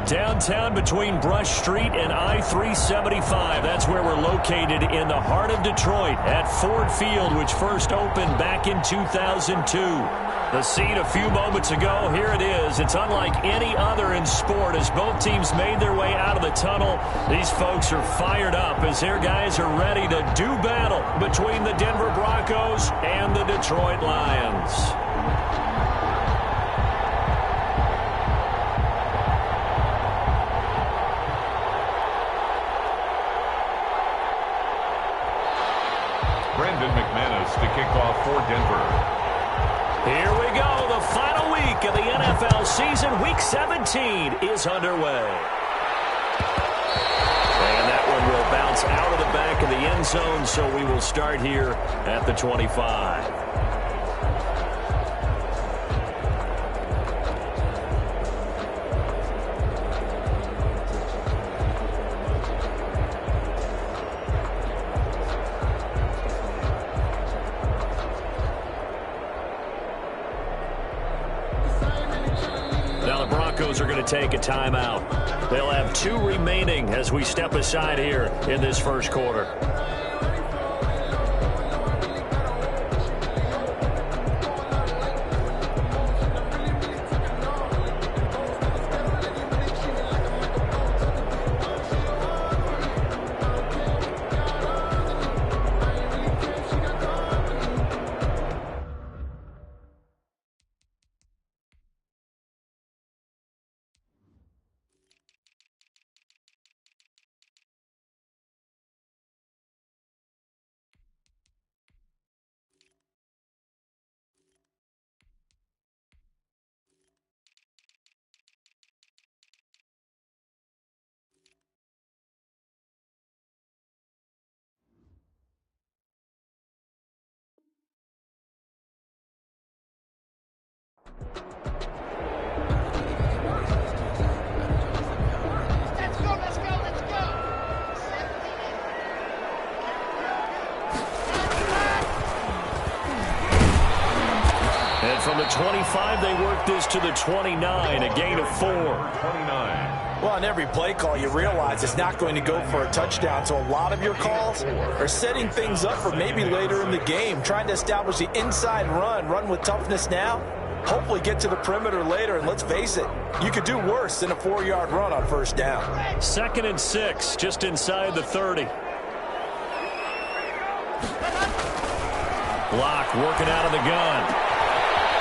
Downtown between Brush Street and I-375. That's where we're located in the heart of Detroit at Ford Field, which first opened back in 2002. The scene a few moments ago, here it is. It's unlike any other in sport as both teams made their way out of the tunnel. These folks are fired up as their guys are ready to do battle between the Denver Broncos and the Detroit Lions. To kick off for Denver. Here we go. The final week of the NFL season. Week 17 is underway. And that one will bounce out of the back of the end zone, so we will start here at the 25. Are going to take a timeout. They'll have 2 remaining as we step aside here in this first quarter. And from the 25, they work this to the 29, a gain of 4. 29. Well, on every play call, you realize it's not going to go for a touchdown, so a lot of your calls are setting things up for maybe later in the game, trying to establish the inside run with toughness now, hopefully get to the perimeter later, and let's face it, you could do worse than a 4-yard run on first down. 2nd and 6, just inside the 30. Block working out of the gun.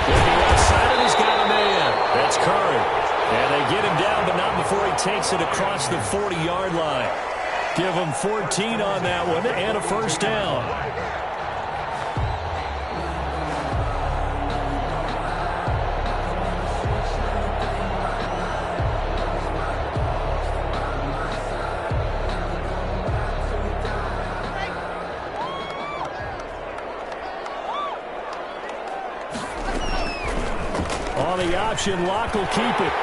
Looking outside, and he's got a man. That's Curry. And they get him down, but not before he takes it across the 40-yard line. Give him 14 on that one and a first down. On the option, Locke will keep it.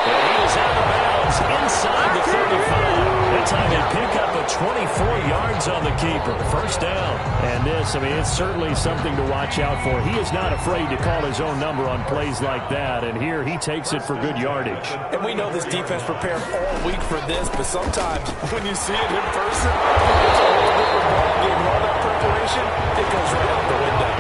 And he is out of bounds inside the 35. That time they pick up a 24 yards on the keeper. First down. And this, I mean, it's certainly something to watch out for. He is not afraid to call his own number on plays like that. And here he takes it for good yardage. And we know this defense prepared all week for this, but sometimes when you see it in person, it's a whole different ballgame. All that preparation, it goes right out the window.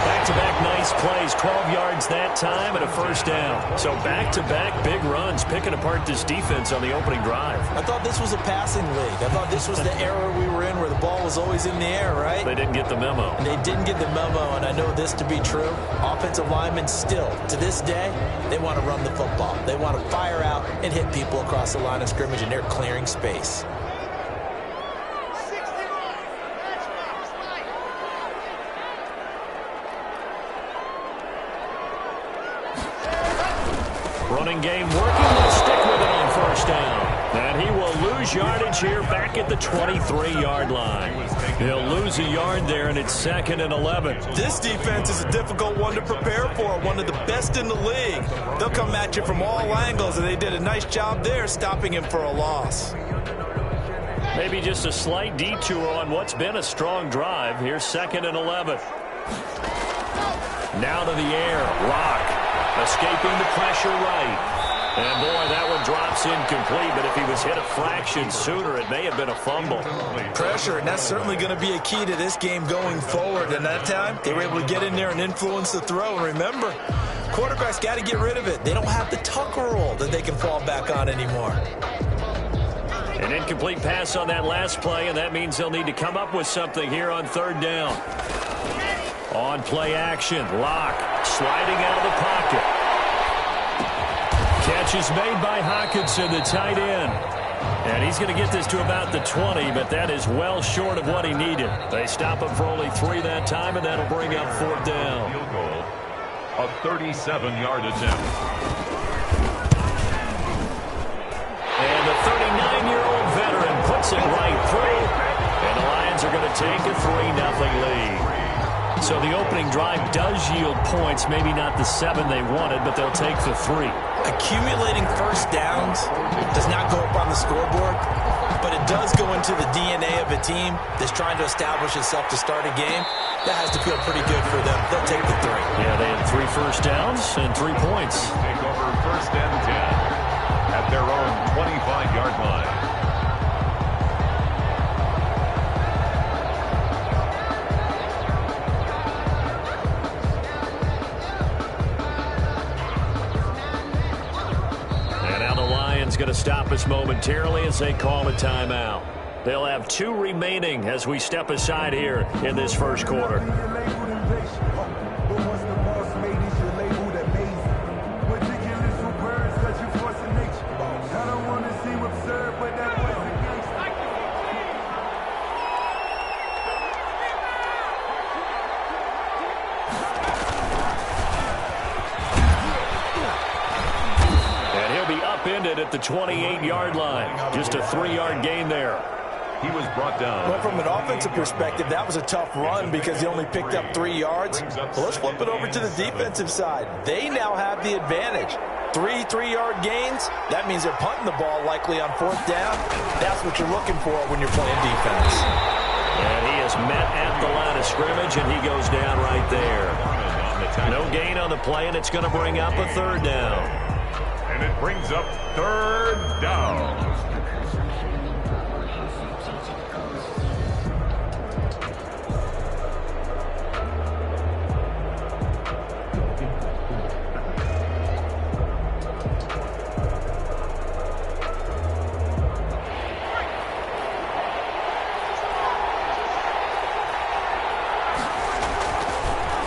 Back-to-back nice plays, 12 yards that time and a first down. So back-to-back big runs, picking apart this defense on the opening drive. I thought this was a passing league. I thought this was the era we were in where the ball was always in the air, right? They didn't get the memo. They didn't get the memo, and I know this to be true. Offensive linemen still, to this day, they want to run the football. They want to fire out and hit people across the line of scrimmage, and they're clearing space. Running game working. They'll stick with it on first down. And he will lose yardage here back at the 23-yard line. He'll lose a yard there, and it's 2nd and 11. This defense is a difficult one to prepare for, one of the best in the league. They'll come at you from all angles, and they did a nice job there stopping him for a loss. Maybe just a slight detour on what's been a strong drive. Here's 2nd and 11. Now to the air. Locke. Escaping the pressure right. And, boy, that one drops incomplete, but if he was hit a fraction sooner, it may have been a fumble. Pressure, and that's certainly going to be a key to this game going forward. And that time, they were able to get in there and influence the throw. And remember, quarterbacks got to get rid of it. They don't have the tucker roll that they can fall back on anymore. An incomplete pass on that last play, and that means they'll need to come up with something here on third down. On play action, Locke sliding out of the pocket. Catch is made by Hawkinson, the tight end. And he's going to get this to about the 20, but that is well short of what he needed. They stop him for only 3 that time, and that'll bring up fourth down. Field goal, a 37-yard attempt. And the 39-year-old veteran puts it right through. And the Lions are going to take a 3-0 lead. So the opening drive does yield points, maybe not the 7 they wanted, but they'll take the 3. Accumulating first downs does not go up on the scoreboard, but it does go into the DNA of a team that's trying to establish itself to start a game. That has to feel pretty good for them. They'll take the 3. Yeah, they had 3 first downs and 3 points. Take over first and 10 at their own 25-yard line. Going to stop us momentarily as they call a timeout. They'll have 2 remaining as we step aside here in this first quarter. Upended at the 28-yard line. Just a 3-yard gain there. He was brought down. Well, from an offensive perspective, that was a tough run because he only picked up 3 yards. Well, let's flip it over to the defensive side. They now have the advantage. 3 3-yard gains. That means they're punting the ball likely on fourth down. That's what you're looking for when you're playing defense. And he is met at the line of scrimmage, and he goes down right there. No gain on the play, and it's going to bring up a third down. And it brings up third down.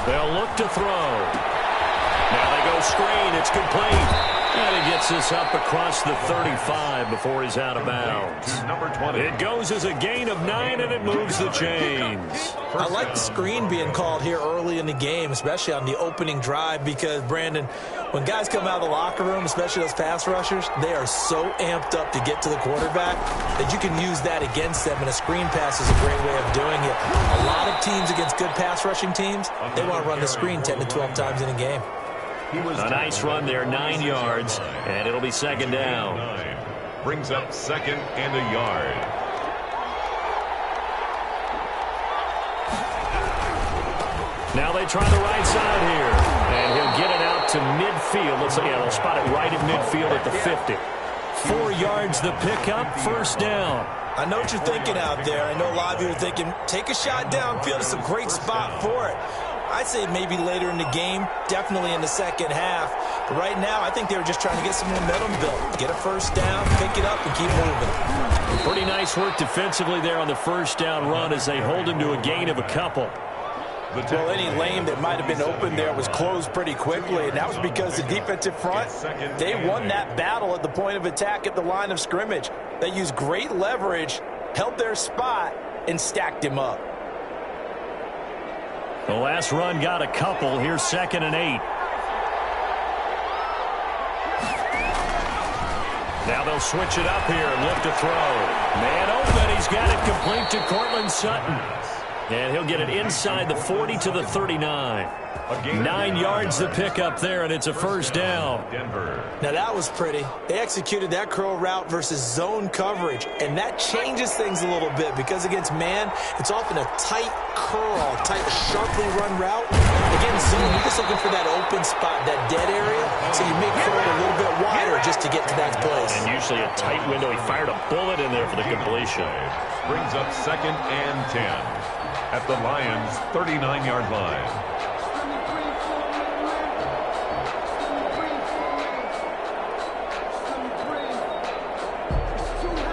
They'll look to throw. Now they go screen. It's complete. And he gets this up across the 35 before he's out of bounds. Number 20. It goes as a gain of 9, and it moves the chains. I like the screen being called here early in the game, especially on the opening drive, because, Brandon, when guys come out of the locker room, especially those pass rushers, they are so amped up to get to the quarterback that you can use that against them, and a screen pass is a great way of doing it. A lot of teams against good pass rushing teams, they want to run the screen 10 to 12 times in a game. A nice run there, 9 yards, and it'll be second down. Brings up second and a yard. Now they try the right side here, and he'll get it out to midfield. Let's see, yeah, they'll spot it right at midfield at the 50. 4 yards the pickup, first down. I know what you're thinking out there. I know a lot of you are thinking, take a shot downfield. It's a great spot for it. I'd say maybe later in the game, definitely in the second half. But right now, I think they were just trying to get some momentum built. Get a first down, pick it up, and keep moving. Pretty nice work defensively there on the first down run as they hold him to a gain of a couple. Well, any lane that might have been open there was closed pretty quickly, and that was because the defensive front, they won that battle at the point of attack at the line of scrimmage. They used great leverage, held their spot, and stacked him up. The last run got a couple. Here's second and 8. Now they'll switch it up here and look to throw. Man open. He's got it complete to Cortland Sutton. And he'll get it inside the 40 to the 39. 9 yards to pick up there, and it's a first down. Now, that was pretty. They executed that curl route versus zone coverage, and that changes things a little bit because against man, it's often a tight curl, tight, sharply run route. Against zone, you're just looking for that open spot, that dead area, so you make curl a little bit wider just to get to that place. And usually a tight window. He fired a bullet in there for the completion. Brings up 2nd and 10 at the Lions' 39-yard line.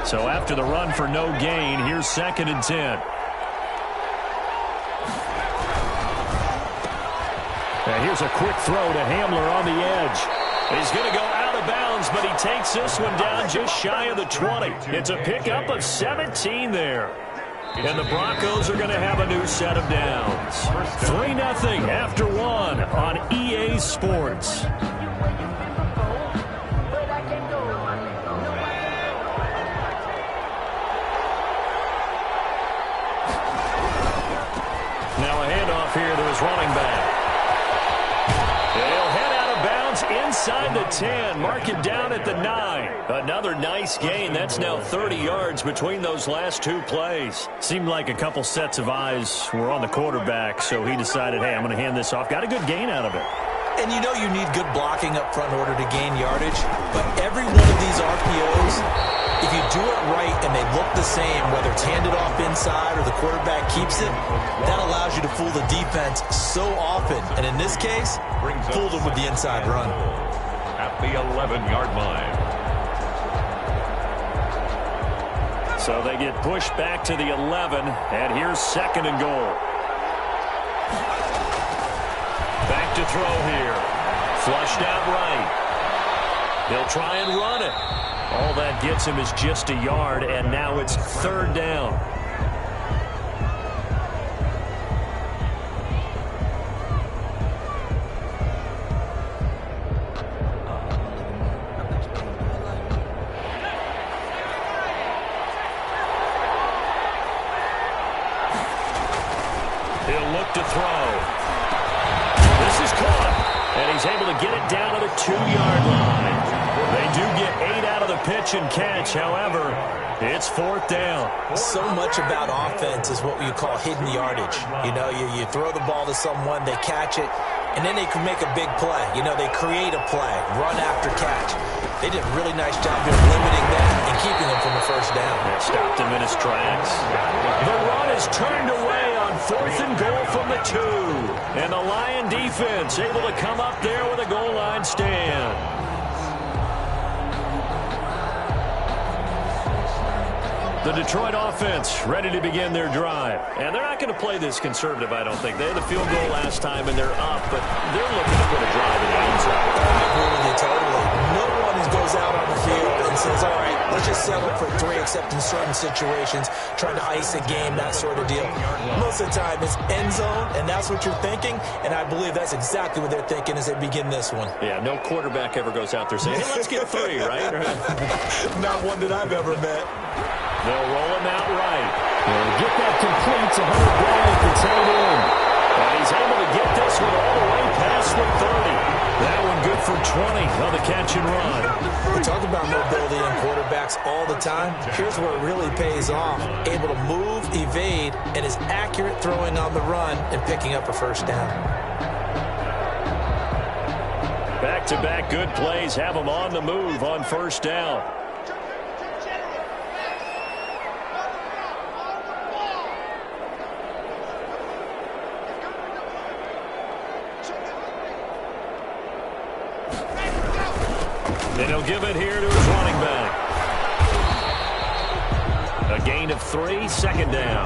So after the run for no gain, here's 2nd and 10. And here's a quick throw to Hamler on the edge. He's going to go out of bounds, but he takes this one down just shy of the 20. It's a pickup of 17 there. And the Broncos are going to have a new set of downs. 3-0 after 1 on EA Sports. Now a handoff here to his running back. He'll head out of bounds inside the 10. Mark it down at the 9. Another nice gain. That's now 30 yards between those last 2 plays. Seemed like a couple sets of eyes were on the quarterback, so he decided, hey, I'm going to hand this off. Got a good gain out of it. And you know you need good blocking up front in order to gain yardage, but every one of these RPOs, if you do it right and they look the same, whether it's handed off inside or the quarterback keeps it, that allows you to fool the defense so often. And in this case, fooled them with the inside run. At the 11-yard line. So they get pushed back to the 11, and here's 2nd and goal. Back to throw here. Flushed out right. He'll try and run it. All that gets him is just a yard, and now it's 3rd down. He'll look to throw. This is caught, and he's able to get it down to the 2-yard line. They do get 8 out of the pitch and catch. However, it's 4th down. So much about offense is what you call hidden yardage. You know, you throw the ball to someone, they catch it, and then they can make a big play. You know, they create a play, run after catch. They did a really nice job here limiting that and keeping them from the first down. Stopped him in his tracks. The run is turned away on 4th and goal from the 2. And the Lion defense able to come up there with a goal line stand. The Detroit offense ready to begin their drive. And they're not going to play this conservative, I don't think. They had a field goal last time, and they're up, but they're looking to put a drive in the end zone. I agree with you totally. No one goes out on the field and says, all right, let's just settle for 3, except in certain situations, trying to ice a game, that sort of deal. Most of the time, it's end zone, and that's what you're thinking, and I believe that's exactly what they're thinking as they begin this one. Yeah, no quarterback ever goes out there saying, hey, let's get 3, right? Not one that I've ever met. They'll roll him out right. They'll get that complete to Hunter Bryant to tight end. And he's able to get this one all the way past the 30. That one good for 20 on the catch and run. We talk about mobility in quarterbacks all the time. Here's where it really pays off. Able to move, evade, and is accurate throwing on the run and picking up a first down. Back-to-back good plays have him on the move on first down. And he'll give it here to his running back. A gain of 3, 2nd down.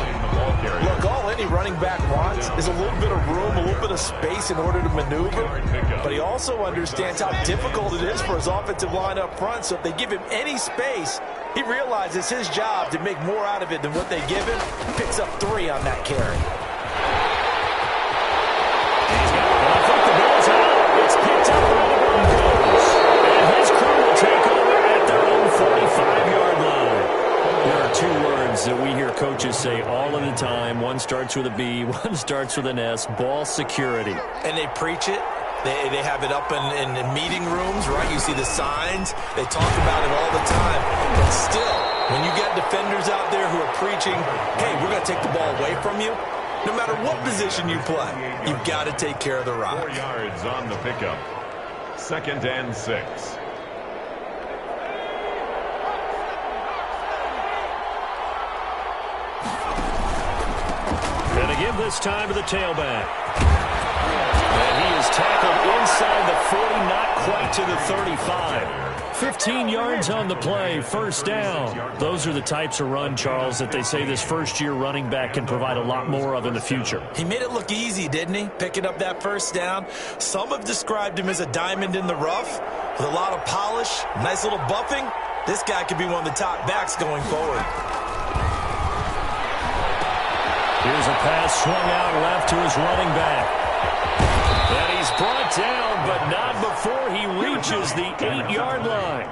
Look, all any running back wants is a little bit of room, a little bit of space in order to maneuver. But he also understands how difficult it is for his offensive line up front. So if they give him any space, he realizes his job to make more out of it than what they give him. Picks up 3 on that carry. I think the ball's out. It's picked up and it goes. And his crew will take over at their own 45-yard line. There are 2 words that we hear coaches say all of the time. One One starts with a B, one starts with an S. Ball security. And they preach it. They have it up in meeting rooms, right? You see the signs. They talk about it all the time. But still, when you get defenders out there who are preaching, hey, we're going to take the ball away from you, no matter what position you play, you've got to take care of the rock. 4 yards on the pickup. 2nd and 6. And to give this time to the tailback. And he is tackled inside the 40, not quite to the 35. 15 yards on the play, first down. Those are the types of run, Charles, that they say this first-year running back can provide a lot more of in the future. He made it look easy, didn't he? Picking up that first down. Some have described him as a diamond in the rough with a lot of polish, nice little buffing. This guy could be one of the top backs going forward. Here's a pass swung out left to his running back. And he's brought down, but not before he reaches the 8-yard line.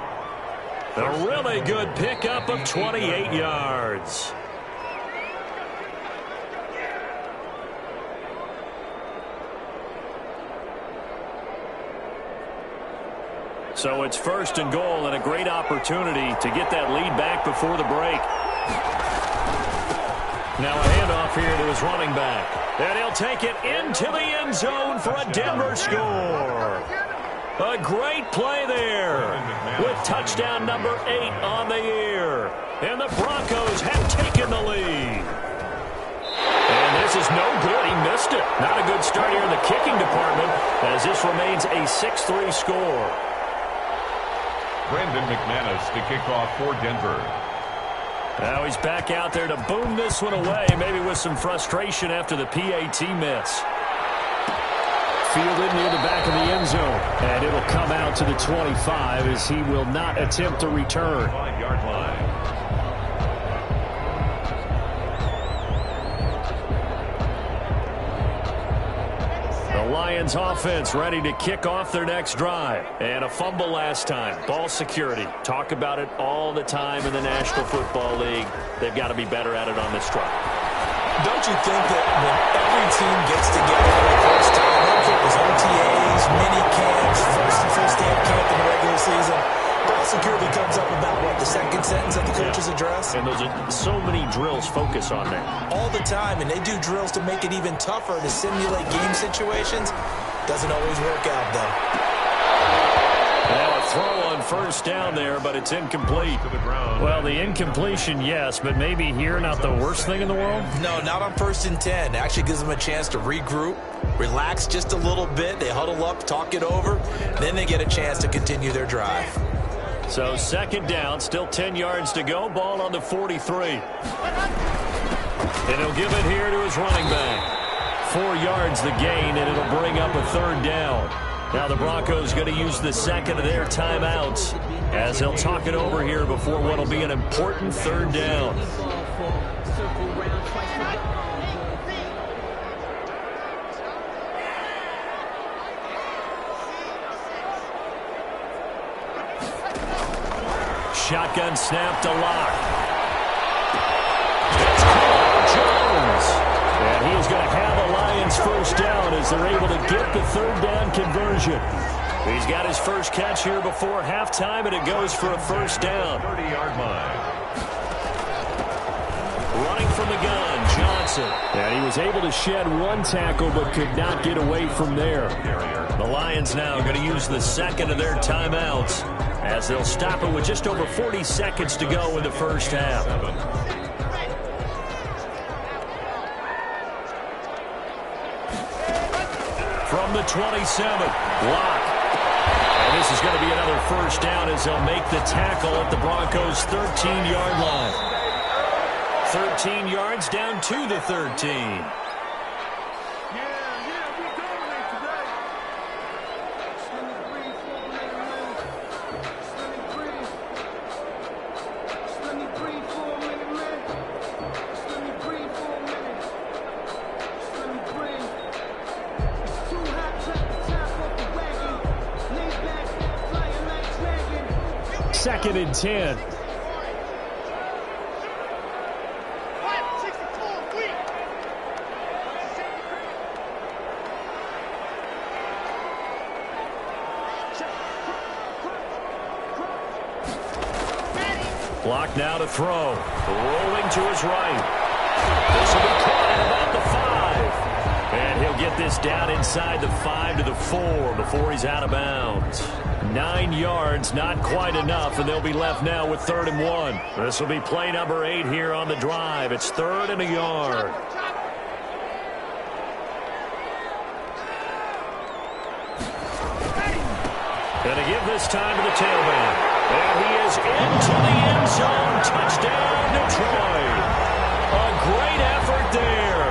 A really good pickup of 28 yards. So it's 1st and goal and a great opportunity to get that lead back before the break. Now a handoff here to his running back. And he'll take it into the end zone for a Denver score. A great play there with touchdown number 8 on the year. And the Broncos have taken the lead. And this is no good. He missed it. Not a good start here in the kicking department as this remains a 6-3 score. Brandon McManus to kick off for Denver. Now he's back out there to boom this one away, maybe with some frustration after the PAT miss. Fielded near the back of the end zone, and it'll come out to the 25 as he will not attempt to return. 5-yard line. The Lions offense ready to kick off their next drive. And a fumble last time. Ball security. Talk about it all the time in the National Football League. They've got to be better at it on this drive. Don't you think that when every team gets together for the first time, I don't care if it's OTAs, mini camps, first day of camp in the regular season, ball security comes up about, what, the second sentence of the coach's address? And those are so many drills focus on that. All the time, and they do drills to make it even tougher to simulate game situations. Doesn't always work out, though. Now a throw on first down there, but it's incomplete. To the ground. Well, the incompletion, yes, but maybe here not the worst thing in the world? No, not on 1st and 10. It actually gives them a chance to regroup, relax just a little bit. They huddle up, talk it over. Then they get a chance to continue their drive. So 2nd down, still 10 yards to go. Ball on the 43. And he'll give it here to his running back. 4 yards the gain, and it'll bring up a 3rd down. Now the Broncos going to use the second of their timeouts as they'll talk it over here before what will be an important 3rd down. Shotgun snap to Lock. It's caught. Jones. And he is going to have a Lions first down as they're able to get the 3rd down conversion. He's got his first catch here before halftime, and it goes for a first down. 30-yard line. Running from the gun, Johnson. And he was able to shed one tackle but could not get away from there. The Lions now going to use the second of their timeouts as they'll stop it with just over 40 seconds to go in the first half. From the 27, Lock. And this is going to be another first down as they'll make the tackle at the Broncos' 13-yard line. 13 yards down to the 13. Second and 10. Clock now to throw. Rolling to his right. This will be caught at about the 5. And he'll get this down inside the 5 to the 4 before he's out of bounds. 9 yards, not quite enough, and they'll be left now with 3rd and 1. This will be play number 8 here on the drive. It's 3rd and a yard. Going to give this time to the tailback. And he is into the end zone. Touchdown, Detroit. A great effort there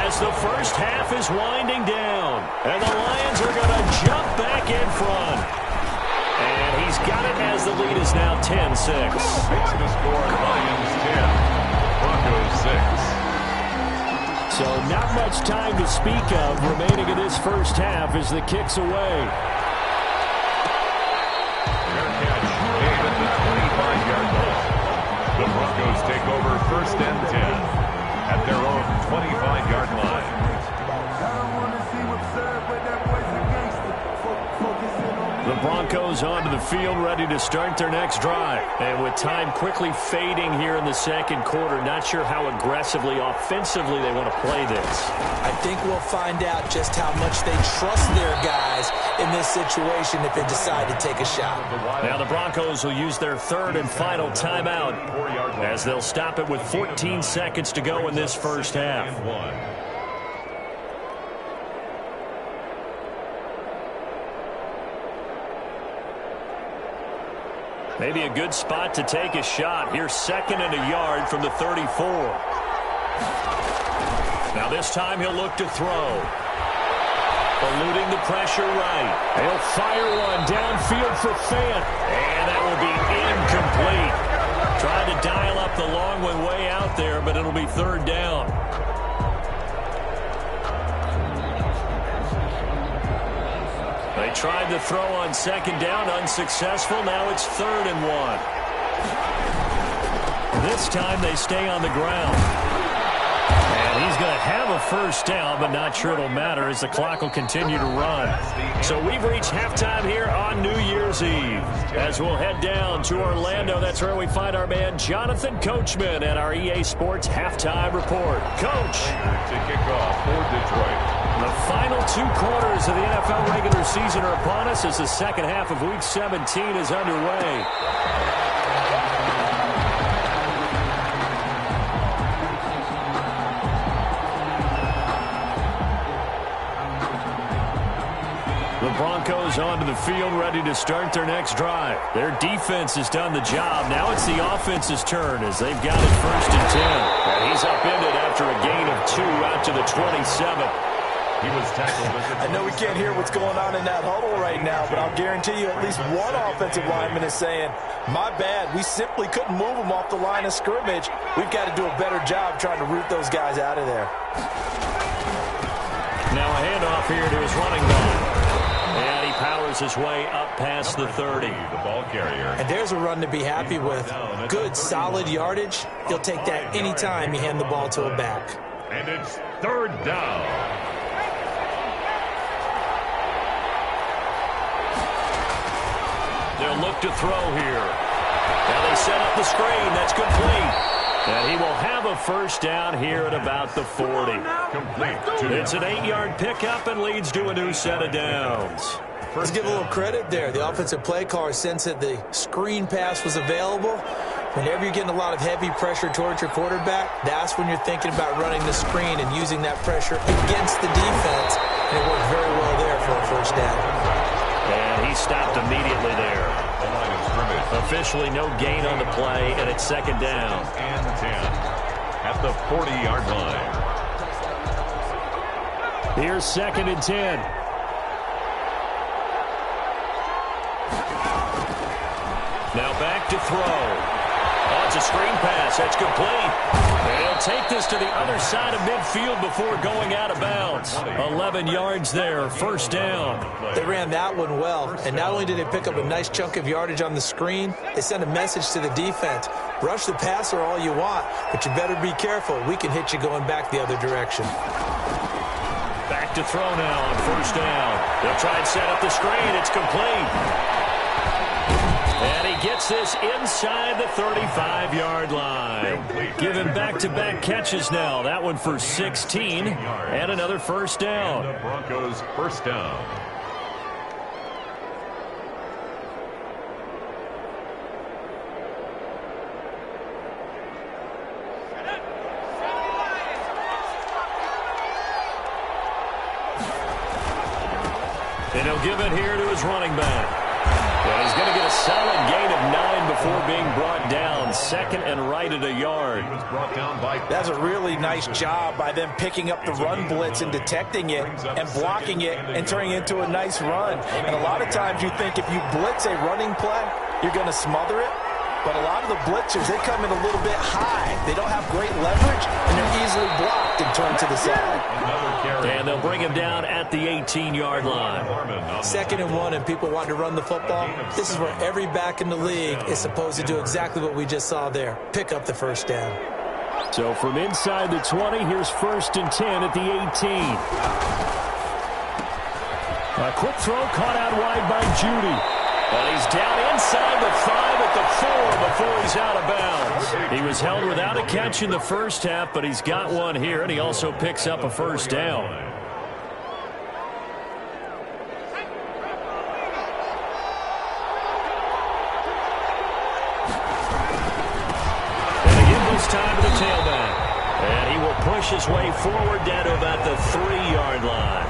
as the first half is winding down. And the Lions are going to jump back in front. And he's got it as the lead is now 10-6. Makes the score Lions 10, Broncos 6. So not much time to speak of remaining in this first half as the kick's away. The Broncos take over 1st and 10 at their own 25-yard line. The Broncos onto the field, ready to start their next drive. And with time quickly fading here in the second quarter, not sure how aggressively, offensively they want to play this. I think we'll find out just how much they trust their guys in this situation if they decide to take a shot. Now the Broncos will use their 3rd and final timeout as they'll stop it with 14 seconds to go in this first half. Maybe a good spot to take a shot. Here's 2nd and a yard from the 34. Now this time he'll look to throw. Eluding the pressure right. He'll fire one downfield for Fant. And that will be incomplete. Trying to dial up the long one way out there, but it'll be 3rd down. They tried to throw on 2nd down, unsuccessful. Now it's 3rd and 1. This time they stay on the ground. And he's going to have a first down, but not sure it'll matter as the clock will continue to run. So we've reached halftime here on New Year's Eve. As we'll head down to Orlando, that's where we find our man Jonathan Coachman at our EA Sports Halftime Report. Coach. To kick off for Detroit. The final 2 quarters of the NFL regular season are upon us as the second half of Week 17 is underway. The Broncos onto the field, ready to start their next drive. Their defense has done the job. Now it's the offense's turn as they've got it 1st and 10. And he's upended after a gain of 2 out to the 27. He was tackled. I know we can't hear what's going on in that huddle right now, but I'll guarantee you at least one offensive lineman is saying, my bad, we simply couldn't move them off the line of scrimmage. We've got to do a better job trying to root those guys out of there. Now a handoff here to his running back. And he powers his way up past the 30. The ball carrier. And there's a run to be happy with. Good, solid yardage. He'll take that anytime you hand the ball to a back. And it's 3rd down. They'll look to throw here. Now they set up the screen. That's complete. And he will have a first down here at about the 40. Complete. It's an 8-yard pickup and leads to a new set of downs. Let's give a little credit there. The offensive play caller sensed that the screen pass was available. Whenever you're getting a lot of heavy pressure towards your quarterback, that's when you're thinking about running the screen and using that pressure against the defense. And it worked very well there for a first down. And he stopped immediately there. The line of scrimmage. Officially no gain on the play, and it's 2nd down. And 10 at the 40-yard line. Here's 2nd and 10. Now back to throw. Oh, it's a screen pass. That's complete. And he'll take this to the other side of midfield before going out of bounds. 11 yards there, first down. They ran that one well, and not only did they pick up a nice chunk of yardage on the screen, they sent a message to the defense. Rush the passer all you want, but you better be careful. We can hit you going back the other direction. Back to throw now on first down. They'll try and set up the screen. It's complete. And he gets this inside the 35-yard line. Giving back-to-back catches now. That one for 16 and another first down. And the Broncos first down. And he'll give it here to his running back. Well, he's going to get a solid gain of 9 before being brought down. Second and right at a yard. He was brought down by... That's a really nice job by them picking up the run blitz and detecting it and blocking it and turning it into a nice run. And a lot of times you think if you blitz a running play, you're going to smother it. But a lot of the blitzers, they come in a little bit high. They don't have great leverage, and they're easily blocked and turned to the side. And they'll bring him down at the 18-yard line. 2nd and 1, and people want to run the football. This is where every back in the league is supposed to do exactly what we just saw there. Pick up the first down. So from inside the 20, here's 1st and 10 at the 18. A quick throw caught out wide by Judy. And he's down inside the 5 at the 4 before he's out of bounds. He was held without a catch in the first half, but he's got one here, and he also picks up a first down. And again, this time to the tailback. And he will push his way forward down to about the 3-yard line.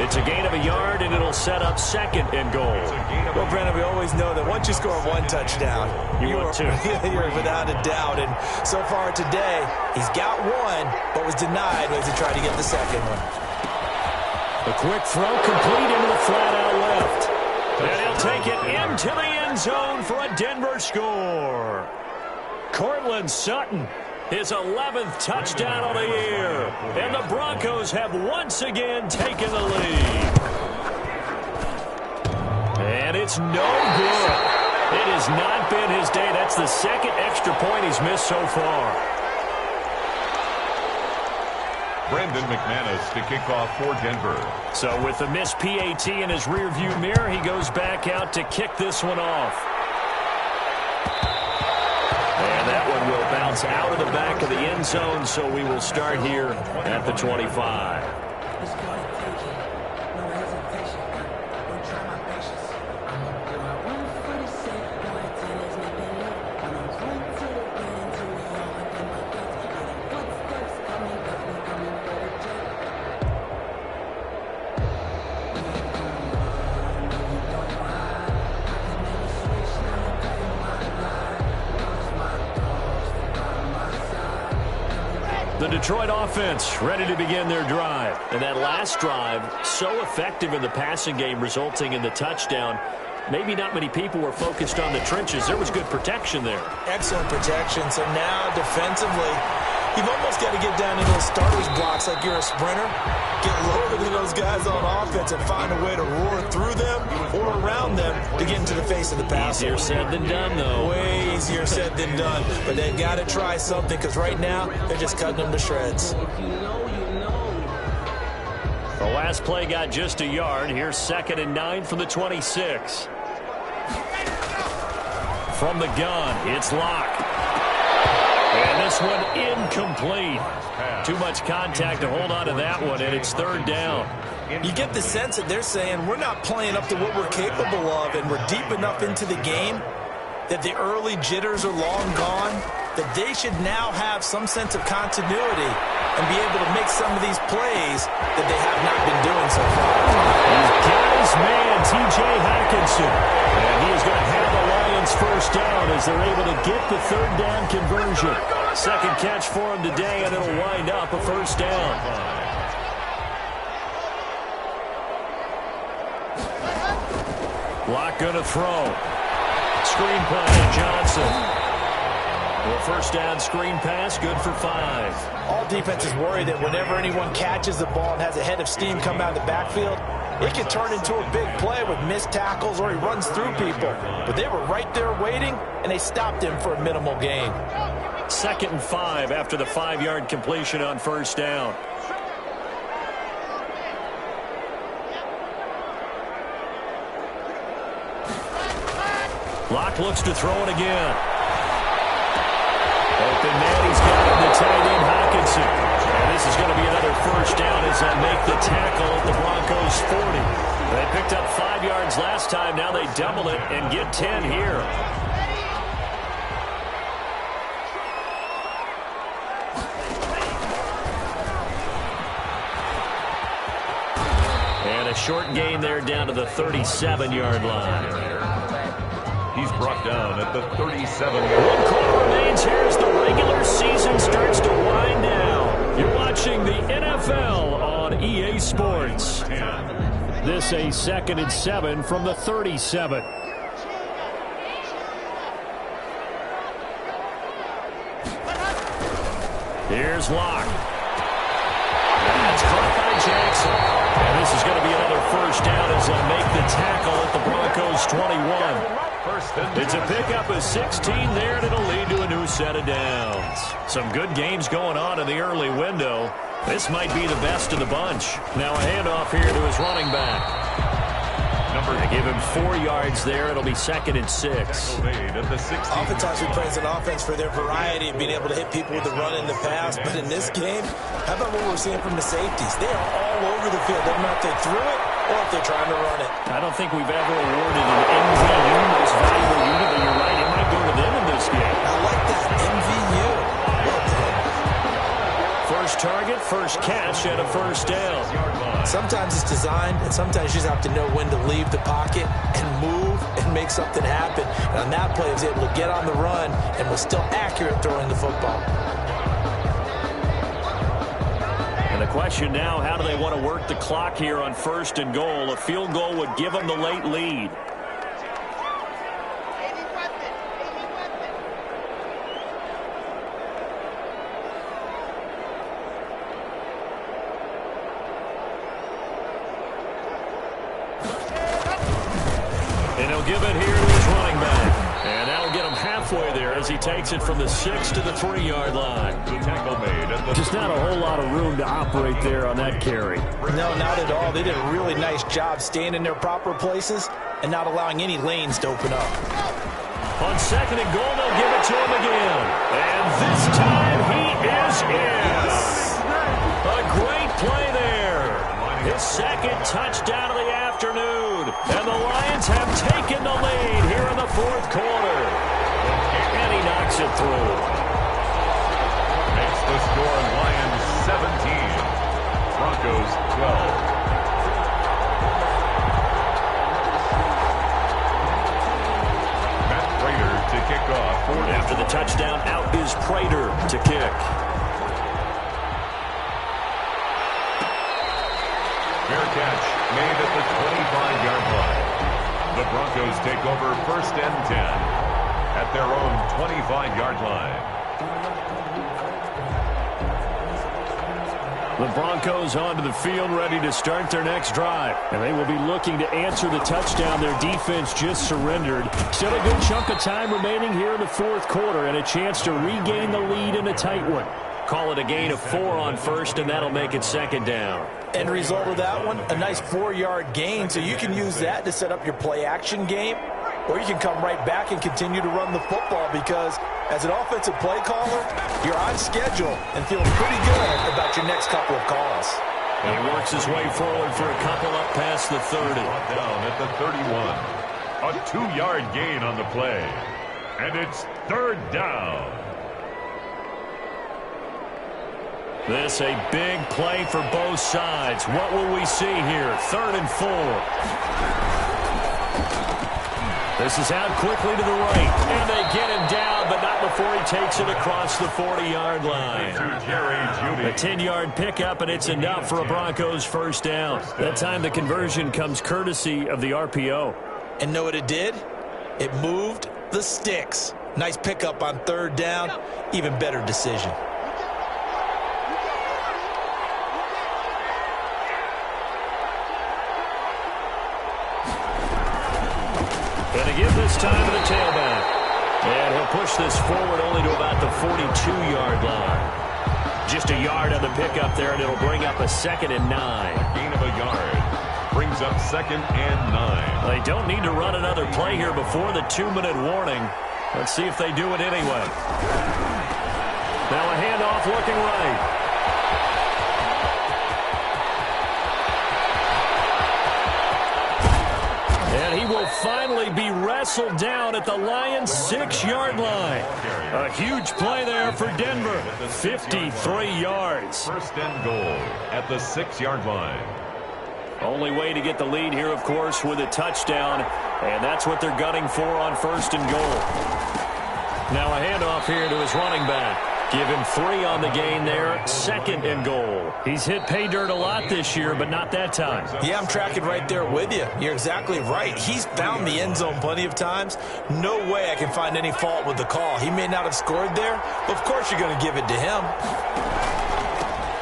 It's a gain of a yard, and it'll set up 2nd and goal. Well, Brandon, we always know that once you score 1 touchdown, you are you're without a doubt. And so far today, he's got 1, but was denied as he tried to get the 2nd one. A quick throw complete into the flat out left. And he'll take it into the end zone for a Denver score. Cortland Sutton, his 11th touchdown of the year. And the Broncos have once again taken the lead. And it's no good. It has not been his day. That's the 2nd extra point he's missed so far. Brandon McManus to kick off for Denver. So with the missed PAT in his rearview mirror, he goes back out to kick this one off. And that one will bounce out of the back of the end zone, so we will start here at the 25. The Detroit offense ready to begin their drive. And that last drive, so effective in the passing game, resulting in the touchdown. Maybe not many people were focused on the trenches. There was good protection there. Excellent protection. So now defensively, you've almost got to get down into those starters blocks like you're a sprinter. Get lower than those guys on offense and find a way to roar through them or around them to get into the face of the pass. Easier said than done, though. Way easier said than done. But they've got to try something because right now they're just cutting them to shreds. The last play got just a yard. Here's 2nd and 9 from the 26. From the gun, it's Locke. And this one incomplete. Too much contact to hold on to that one, and it's 3rd down. You get the sense that they're saying we're not playing up to what we're capable of, and we're deep enough into the game that the early jitters are long gone, that they should now have some sense of continuity and be able to make some of these plays that they have not been doing so far. He's got his man, T.J. Hockenson. And he is going to have the Lions first down as they're able to get the 3rd down conversion. 2nd catch for him today, and it'll wind up a first down. Locke going to throw. Screen play, Johnson. Well, first down screen pass, good for 5. All defenses worry that whenever anyone catches the ball and has a head of steam come out of the backfield, it can turn into a big play with missed tackles or he runs through people. But they were right there waiting, and they stopped him for a minimal gain. 2nd and 5 after the 5-yard completion on first down. Locke looks to throw it again. Open man, he's got it, the tight end Hockenson. And this is going to be another first down as they make the tackle at the Broncos 40. They picked up 5 yards last time. Now they double it and get 10 here. And a short gain there down to the 37-yard line. He's brought down at the 37-yard line. 1 quarter remains here as the regular season starts to wind down. You're watching the NFL on EA Sports. This a 2nd and 7 from the 37. Here's Locke. That's caught by Jackson. And this is going to be another first down as they make the tackle at the Broncos 21. It's a pickup of 16 there, and it'll lead to a new set of downs. Some good games going on in the early window. This might be the best of the bunch. Now a handoff here to his running back. They give him 4 yards there. It'll be 2nd and 6. Oftentimes we praise an offense for their variety of being able to hit people with the run and the pass. But in this game, how about what we're seeing from the safeties? They are all over the field. Doesn't matter if they threw it or if they're trying to run it. I don't think we've ever awarded an MVU, most valuable unit, but you're right. It might go to them in this game. I like that. MVU. First target, first catch, and a first down. Sometimes it's designed, and sometimes you just have to know when to leave the pocket and move and make something happen. And on that play, he was able to get on the run and was still accurate throwing the football. And the question now, how do they want to work the clock here on 1st and goal? A field goal would give them the late lead. And he'll give it here to his running back. And that'll get him halfway there as he takes it from the 6 to the 3-yard line. The tackle made at the Just not a whole lot of room to operate there on that carry. No, not at all. They did a really nice job staying in their proper places and not allowing any lanes to open up. On 2nd and goal, they'll give it to him again. And this time he is in. A great play there. His 2nd touchdown of the afternoon. And the Lions have taken the lead here in the 4th quarter. And he knocks it through. makes the score Lions 17, Broncos 12. To kick off. After the touchdown, out is Prater to kick. Fair catch made at the 25-yard line. The Broncos take over 1st and 10 at their own 25-yard line. The Broncos onto the field, ready to start their next drive. And they will be looking to answer the touchdown their defense just surrendered. Still a good chunk of time remaining here in the 4th quarter and a chance to regain the lead in a tight one. Call it a gain of 4 on 1st, and that'll make it 2nd down. End result of that one, a nice 4-yard gain, so you can use that to set up your play-action game, or you can come right back and continue to run the football because as an offensive play caller, you're on schedule and feeling pretty good about your next couple of calls. And he works his way forward for a couple up past the 30. Down at the 31. A 2-yard gain on the play. And it's 3rd down. This a big play for both sides. What will we see here? 3rd and 4. This is out quickly to the right. And they get him down, but not before he takes it across the 40-yard line. A 10-yard pickup, and it's enough for a Broncos first down. That time the conversion comes courtesy of the RPO. And know what it did? It moved the sticks. Nice pickup on 3rd down. Even better decision. And a give this time to the tailback. And he'll push this forward only to about the 42-yard line. Just a yard on the pickup there, and it'll bring up a 2nd and 9. Gain of a yard. brings up 2nd and 9. They don't need to run another play here before the 2-minute warning. Let's see if they do it anyway. Now a handoff looking right. And he will finally be wrestled down at the Lions' 6-yard line. A huge play there for Denver. 53 yards. 1st and goal at the 6-yard line. Only way to get the lead here, of course, with a touchdown. And that's what they're gunning for on 1st and goal. Now a handoff here to his running back. Give him 3 on the gain there. 2nd and goal. He's hit pay dirt a lot this year, but not that time. Yeah, I'm tracking right there with you. You're exactly right. He's found the end zone plenty of times. No way I can find any fault with the call. He may not have scored there, but of course you're going to give it to him.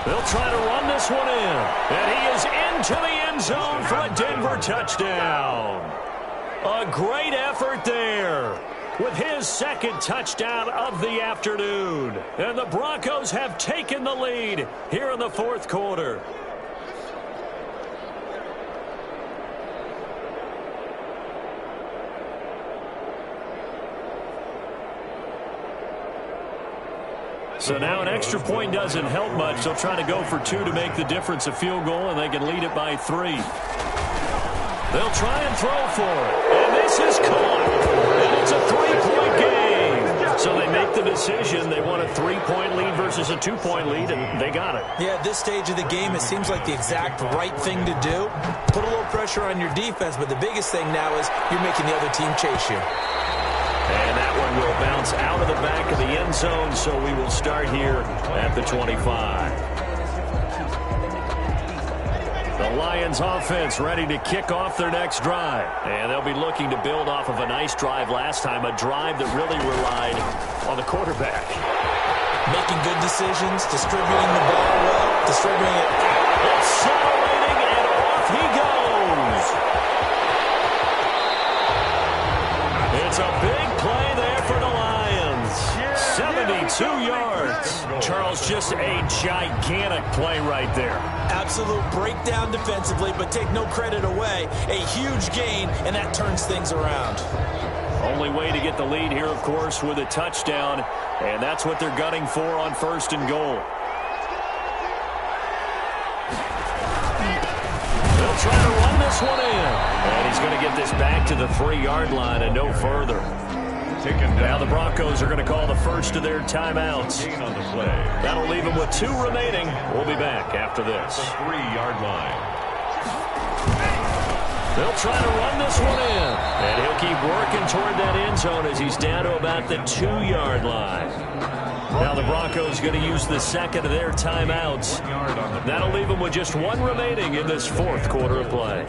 They'll try to run this one in. And he is into the end zone for a Denver touchdown. A great effort there, with his 2nd touchdown of the afternoon. And the Broncos have taken the lead here in the 4th quarter. So now an extra point doesn't help much. They'll try to go for 2 to make the difference a field goal, and they can lead it by 3. They'll try and throw for it. And this is caught. And it's a 3-point game. So they make the decision. They want a 3-point lead versus a 2-point lead, and they got it. Yeah, at this stage of the game, it seems like the exact right thing to do. Put a little pressure on your defense, but the biggest thing now is you're making the other team chase you. And that one will bounce out of the back of the end zone, so we will start here at the 25. The Lions offense ready to kick off their next drive. And they'll be looking to build off of a nice drive last time, a drive that really relied on the quarterback. Making good decisions, distributing the ball well, distributing it. Accelerating, and off he goes. It's a big play there for the Lions. 72 yards. Charles, just a gigantic play right there. Absolute breakdown defensively, but take no credit away. A huge gain, and that turns things around. Only way to get the lead here, of course, with a touchdown, and that's what they're gunning for on 1st and goal. They'll try to run this one in, and he's going to get this back to the 3-yard line and no further. Now the Broncos are going to call the first of their timeouts. That'll leave them with 2 remaining. We'll be back after this. 3-yard line. They'll try to run this one in. And he'll keep working toward that end zone as he's down to about the 2-yard line. Now the Broncos going to use the 2nd of their timeouts. That'll leave them with just 1 remaining in this 4th quarter of play.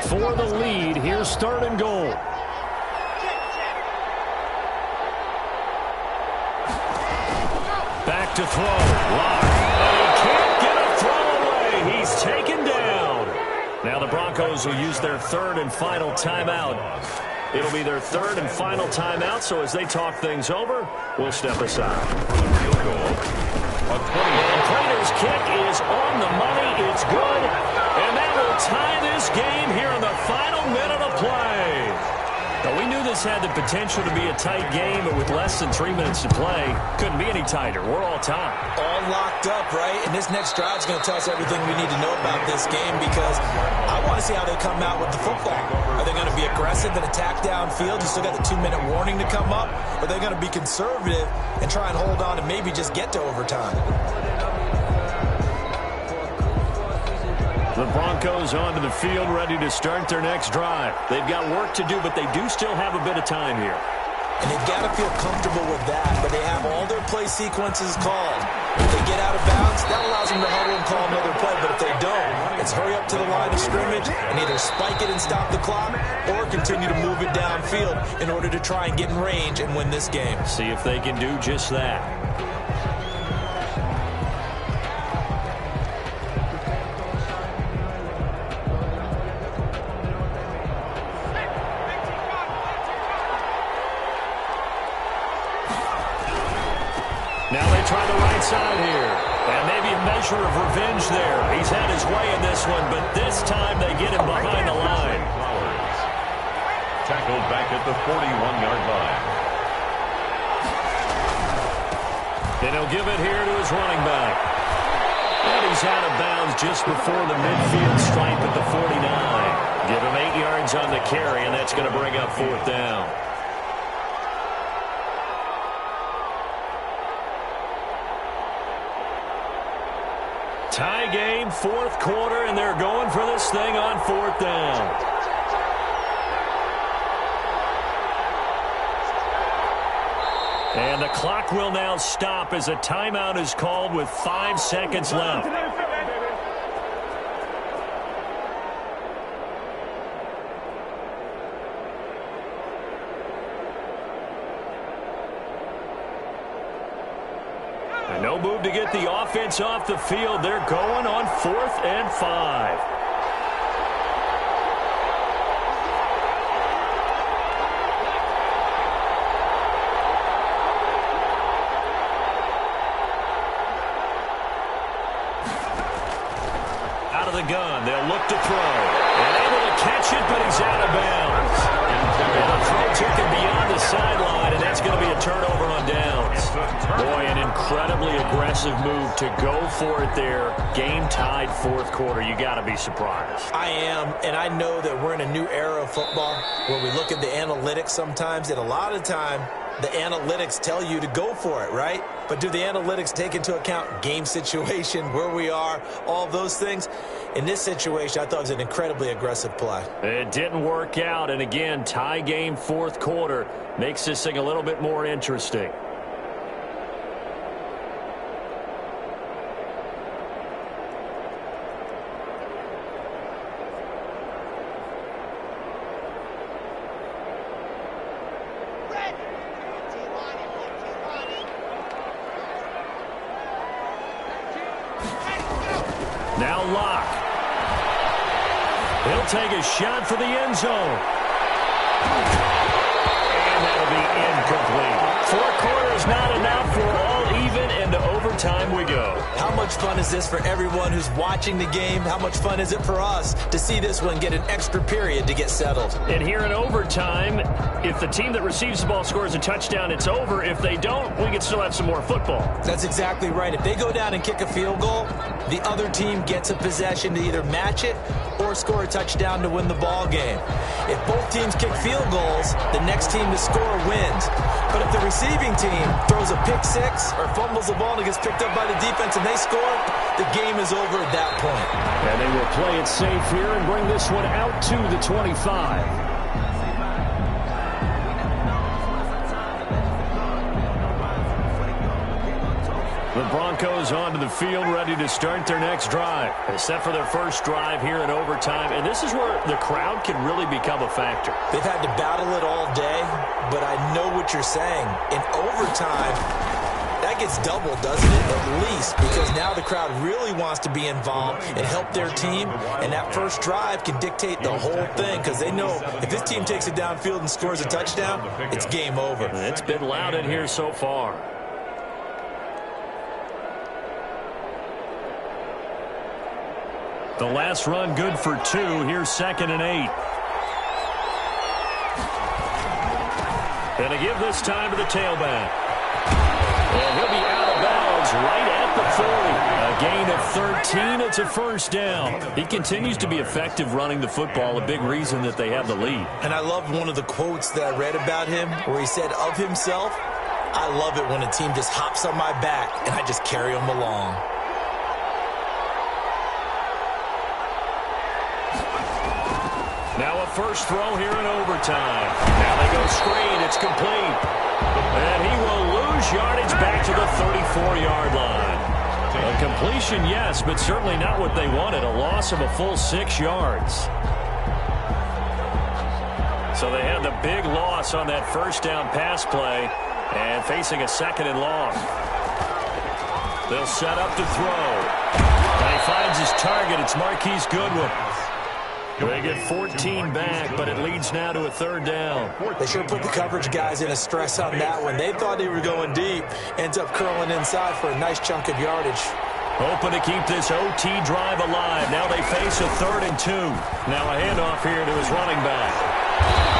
For the lead, here's 3rd and goal. Back to throw. And he can't get a throw away. He's taken down. Now the Broncos will use their 3rd and final timeout. It'll be their 3rd and final timeout, so as they talk things over, we'll step aside. Field goal. And Prater's kick is on the money. It's good. And that will tie this game here in the final minute of play. Now, we knew this had the potential to be a tight game, but with less than 3 minutes to play, couldn't be any tighter. We're all tied. All locked up, right? And this next drive is going to tell us everything we need to know about this game, because I want to see how they come out with the football. Are they going to be aggressive and attack downfield? You still got the 2-minute warning to come up. Or are they going to be conservative and try and hold on and maybe just get to overtime? The Broncos onto the field, ready to start their next drive. They've got work to do, but they do still have a bit of time here. And they've got to feel comfortable with that, but they have all their play sequences called. If they get out of bounds, that allows them to huddle and call another play, but if they don't, it's hurry up to the line of scrimmage and either spike it and stop the clock or continue to move it downfield in order to try and get in range and win this game. See if they can do just that. Now they try the right side here. And maybe a measure of revenge there. He's had his way in this one, but this time they get him behind the line. Tackled back at the 41-yard line. And he'll give it here to his running back. And he's out of bounds just before the midfield stripe at the 49. Give him 8 yards on the carry, and that's going to bring up 4th down. Tie game, 4th quarter, and they're going for this thing on 4th down. And the clock will now stop as a timeout is called with 5 seconds left. And no move to get the offense off the field. They're going on 4th and 5. The gun. They'll look to throw. And able to catch it, but he's out of bounds. And the throw took him beyond the sideline, and that's going to be a turnover on downs. Boy, an incredibly aggressive move to go for it there. Game tied 4th quarter. You got to be surprised. I am, and I know that we're in a new era of football where we look at the analytics sometimes, and a lot of time the analytics tell you to go for it, right? But do the analytics take into account game situation, where we are, all those things? In this situation, I thought it was an incredibly aggressive play. It didn't work out, and again, tie game 4th quarter makes this thing a little bit more interesting. Now Locke. He'll take a shot for the end zone. And that'll be incomplete. 4 quarters not enough. We're all even, and to overtime we go. How much fun is this for everyone who's watching the game? How much fun is it for us to see this one get an extra period to get settled? And here in overtime, if the team that receives the ball scores a touchdown, it's over. If they don't, we can still have some more football. That's exactly right. If they go down and kick a field goal, the other team gets a possession to either match it or score a touchdown to win the ball game. If both teams kick field goals, the next team to score wins. But if the receiving team throws a pick six or fumbles the ball and it gets picked up by the defense and they score, the game is over at that point. And they will play it safe here and bring this one out to the 25. The Broncos onto the field, ready to start their next drive. They set for their first drive here in overtime, and this is where the crowd can really become a factor. They've had to battle it all day, but I know what you're saying. In overtime, that gets doubled, doesn't it? At least, because now the crowd really wants to be involved and help their team, and that first drive can dictate the whole thing, because they know if this team takes it downfield and scores a touchdown, it's game over. It's been loud in here so far. The last run good for 2. Here's 2nd and 8. And a give this time to the tailback. And he'll be out of bounds right at the 40. A gain of 13. It's a first down. He continues to be effective running the football, a big reason that they have the lead. And I love one of the quotes that I read about him where he said of himself, "I love it when a team just hops on my back and I just carry them along." Now a first throw here in overtime. Now they go screen. It's complete. And he will lose yardage back to the 34-yard line. A completion, yes, but certainly not what they wanted. A loss of a full 6 yards. So they had the big loss on that first down pass play and facing a 2nd and long. They'll set up to throw. And he finds his target. It's Marquise Goodwin. They get 14 back, but it leads now to a 3rd down. They sure put the coverage guys in a stress on that one. They thought they were going deep. Ends up curling inside for a nice chunk of yardage. Hoping to keep this OT drive alive. Now they face a 3rd and 2. Now a handoff here to his running back.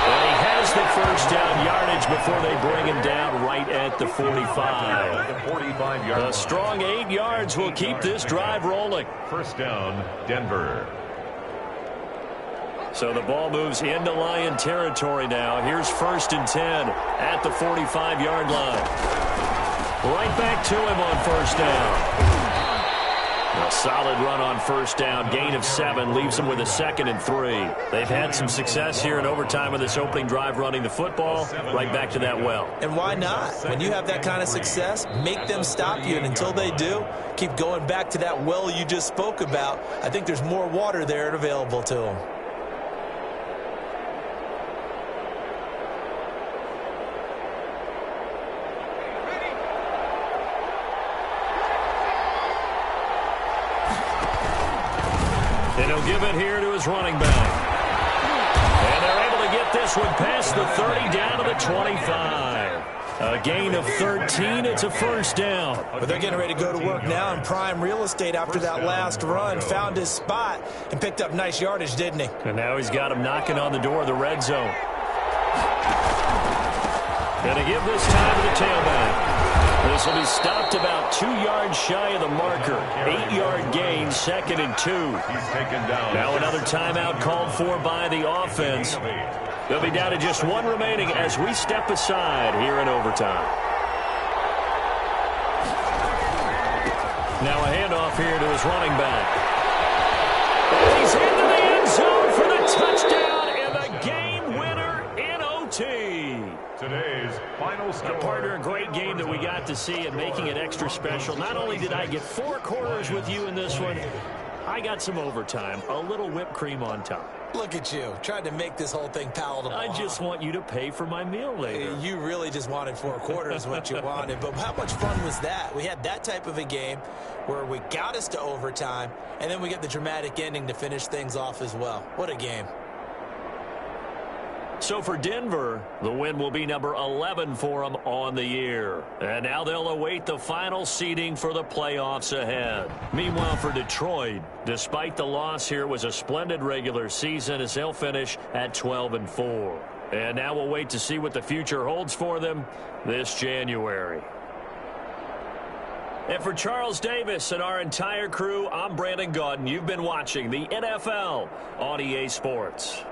And he has the first down yardage before they bring him down right at the 45. A strong 8 yards will keep this drive rolling. First down, Denver. So the ball moves into Lion territory now. Here's 1st and 10 at the 45-yard line. Right back to him on 1st down. A solid run on 1st down. Gain of 7 leaves him with a 2nd and 3. They've had some success here in overtime with this opening drive running the football. Right back to that well. And why not? When you have that kind of success, make them stop you. And until they do, keep going back to that well you just spoke about. I think there's more water there and available to them. And he'll give it here to his running back. And they're able to get this one past the 30 down to the 25. A gain of 13. It's a 1st down. But they're getting ready to go to work now in prime real estate after that last run. Found his spot and picked up nice yardage, didn't he? And now he's got him knocking on the door of the red zone. Going to give this time to the tailback. This will be stopped about 2 yards shy of the marker. 8-yard gain, 2nd and 2. He's taken down. Now another timeout called for by the offense. They'll be down to just 1 remaining as we step aside here in overtime. Now a handoff here to his running back. And he's into the end zone for the touchdown and the game winner in OT. Today's final score. Partner, a great game that we got to see and making it extra special. Not only did I get 4 quarters with you in this one, I got some overtime, a little whipped cream on top. Look at you, trying to make this whole thing palatable. I just want you to pay for my meal later. You really just wanted 4 quarters what you wanted, but how much fun was that? We had that type of a game where we got us to overtime, and then we get the dramatic ending to finish things off as well. What a game. So for Denver, the win will be number 11 for them on the year. And now they'll await the final seeding for the playoffs ahead. Meanwhile, for Detroit, despite the loss here, it was a splendid regular season as they'll finish at 12-4. And now we'll wait to see what the future holds for them this January. And for Charles Davis and our entire crew, I'm Brandon Gaudin. You've been watching the NFL on EA Sports.